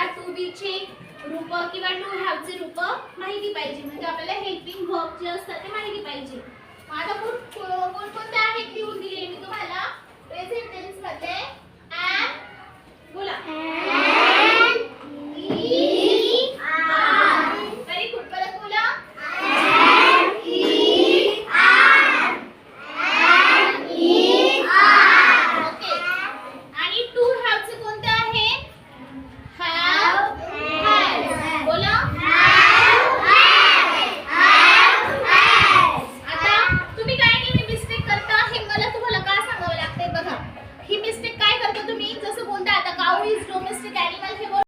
आपल्याला to be चे रूप किंवा टू हॅव चे रूप माहिती पाहिजे, म्हणजे आपल्याला हेल्पिंग वर्ब जे असतात ते माहिती पाहिजे. आता कोणकोणते आहेत लिहून दिले मी तुम्हाला. प्रेझेंट टेन्स मध्ये am, बोला am, is, are. Very good. परत बोला am, is, are. am, is, are. Okay. आणि टू हॅव चे कोणते आहे? have, has. बोला have, has. आता तुम्ही काय नेहमी मिस्टेक करता हे मला तुम्हाला का सांगावं लागतंय बघा. ही मिस्टेक काय करता तुम्ही, जसं कोणता